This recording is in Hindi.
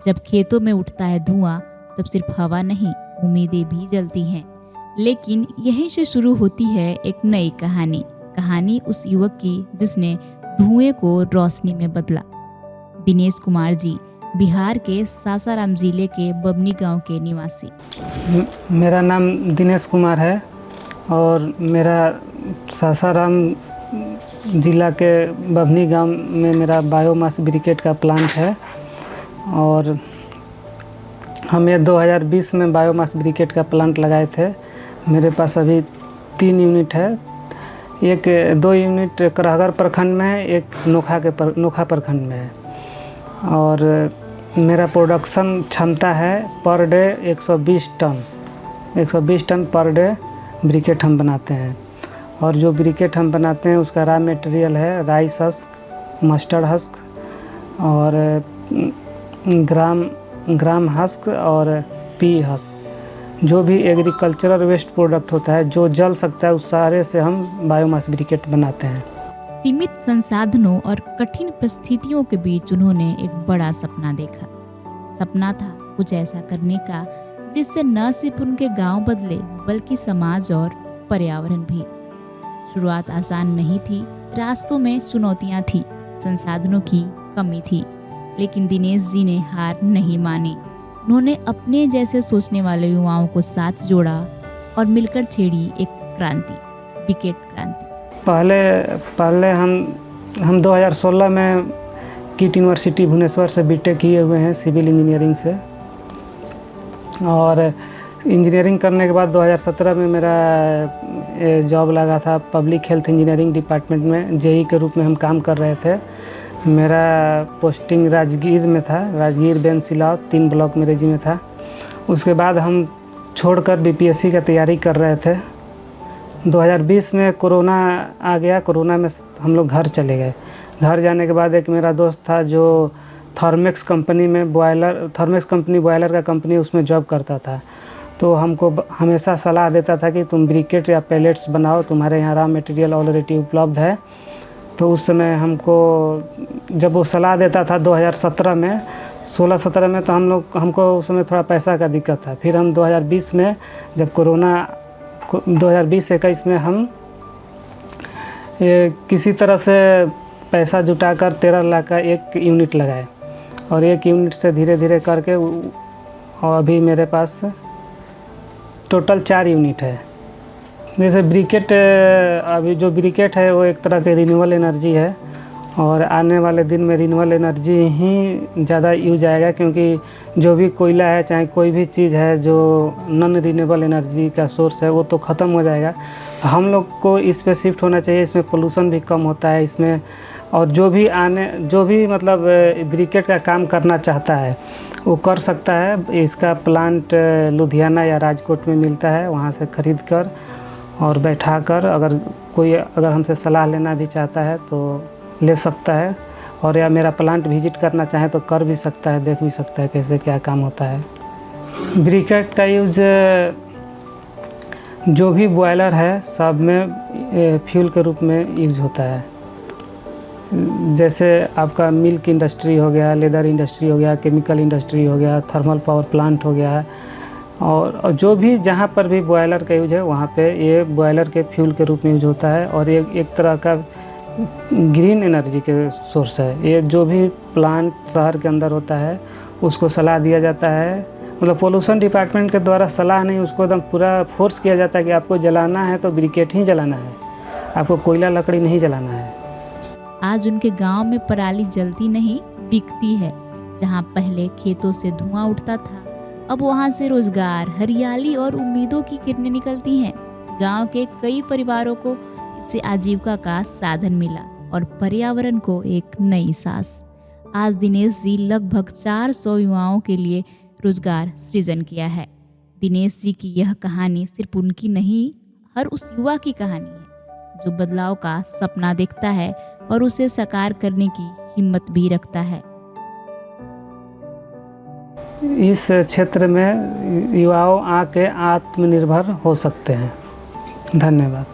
जब खेतों में उठता है धुआं, तब सिर्फ हवा नहीं, उम्मीदें भी जलती हैं। लेकिन यहीं से शुरू होती है एक नई कहानी उस युवक की जिसने धुएं को रोशनी में बदला। दिनेश कुमार जी बिहार के सासाराम जिले के बबनी गांव के निवासी। मेरा नाम दिनेश कुमार है और मेरा सासाराम जिला के बबनी गांव में मेरा बायोमास ब्रिकेट का प्लांट है और हमें 2020 में बायोमास ब्रिकेट का प्लांट लगाए थे। मेरे पास अभी 3 यूनिट है, 2 यूनिट करहगर प्रखंड में है, एक नोखा प्रखंड में है और मेरा प्रोडक्शन क्षमता है per day 120 ton per day briquette हम बनाते हैं। और जो ब्रिकेट हम बनाते हैं उसका रॉ मटेरियल है राइस हस्क, मस्टर्ड हस्क और ग्राम हस्क और पी हस्क। जो भी एग्रीकल्चरल वेस्ट प्रोडक्ट होता है जो जल सकता है उस सारे से हम बायोमास ब्रिकेट बनाते हैं। सीमित संसाधनों और कठिन परिस्थितियों के बीच उन्होंने एक बड़ा सपना देखा। सपना था कुछ ऐसा करने का जिससे न सिर्फ उनके गांव बदले बल्कि समाज और पर्यावरण भी। शुरुआत आसान नहीं थी, रास्तों में चुनौतियां थी, संसाधनों की कमी थी, लेकिन दिनेश जी ने हार नहीं मानी। उन्होंने अपने जैसे सोचने वाले युवाओं को साथ जोड़ा और मिलकर छेड़ी एक क्रांति, ब्रिकेट क्रांति। पहले हम 2016 में किट यूनिवर्सिटी भुवनेश्वर से बीटेक किए हुए हैं सिविल इंजीनियरिंग से और इंजीनियरिंग करने के बाद 2017 में मेरा जॉब लगा था पब्लिक हेल्थ इंजीनियरिंग डिपार्टमेंट में। जेई के रूप में हम काम कर रहे थे। मेरा पोस्टिंग राजगीर में था, राजगीर बेनसिलाव 3 ब्लॉक मेरे जी में था। उसके बाद हम छोड़कर बीपीएससी का तैयारी कर रहे थे। 2020 में कोरोना आ गया। कोरोना में हम लोग घर चले गए। घर जाने के बाद एक मेरा दोस्त था जो थर्मेक्स कंपनी बॉयलर का कंपनी उसमें जॉब करता था, तो हमको हमेशा सलाह देता था कि तुम ब्रिकेट या पैलेट्स बनाओ, तुम्हारे यहाँ रॉ मटेरियल ऑलरेडी उपलब्ध है। तो उस समय जब वो सलाह देता था 2017 में 16-17 में, तो हमको उस समय थोड़ा पैसा का दिक्कत था। फिर हम 2020 में जब कोरोना 2020-21 में हम किसी तरह से पैसा जुटाकर 13 लाख का एक यूनिट लगाए और एक यूनिट से धीरे धीरे करके और अभी मेरे पास टोटल 4 यूनिट है। जैसे ब्रिकेट, अभी जो ब्रिकेट है वो एक तरह की रिन्यूएबल एनर्जी है और आने वाले दिन में रिन्यूएबल एनर्जी ही ज़्यादा यूज आएगा, क्योंकि जो भी कोयला है चाहे कोई भी चीज़ है जो नॉन रिन्यूएबल एनर्जी का सोर्स है वो तो ख़त्म हो जाएगा। हम लोग को इस पे शिफ्ट होना चाहिए। इसमें पोल्यूशन भी कम होता है इसमें, और जो भी मतलब ब्रिकेट का काम करना चाहता है वो कर सकता है। इसका प्लांट लुधियाना या राजकोट में मिलता है, वहाँ से ख़रीद कर और बैठा कर अगर हमसे सलाह लेना भी चाहता है तो ले सकता है, और या मेरा प्लांट विजिट करना चाहे तो कर भी सकता है, देख भी सकता है कैसे क्या काम होता है। ब्रिकेट का यूज़ जो भी बॉयलर है सब में फ्यूल के रूप में यूज होता है। जैसे आपका मिल्क इंडस्ट्री हो गया, लेदर इंडस्ट्री हो गया, केमिकल इंडस्ट्री हो गया, थर्मल पावर प्लांट हो गया, और जो भी जहाँ पर भी बॉयलर का यूज है वहाँ पे ये बॉयलर के फ्यूल के रूप में यूज होता है। और ये एक तरह का ग्रीन एनर्जी के सोर्स है। ये जो भी प्लांट शहर के अंदर होता है उसको सलाह दिया जाता है, मतलब पोल्यूशन डिपार्टमेंट के द्वारा सलाह नहीं, उसको एकदम पूरा फोर्स किया जाता है कि आपको जलाना है तो ब्रिकेट ही जलाना है, आपको कोयला लकड़ी नहीं जलाना है। आज उनके गांव में पराली जलती नहीं, बिकती है। जहां पहले खेतों से धुआं उठता था, अब वहां से रोजगार, हरियाली और उम्मीदों की किरणें निकलती हैं। गांव के कई परिवारों को इससे आजीविका का साधन मिला और पर्यावरण को एक नई सांस। आज दिनेश जी लगभग 400 युवाओं के लिए रोजगार सृजन किया है। दिनेश जी की यह कहानी सिर्फ उनकी नहीं, हर उस युवा की कहानी है जो बदलाव का सपना देखता है और उसे साकार करने की हिम्मत भी रखता है। इस क्षेत्र में युवाओं आके आत्मनिर्भर हो सकते हैं। धन्यवाद।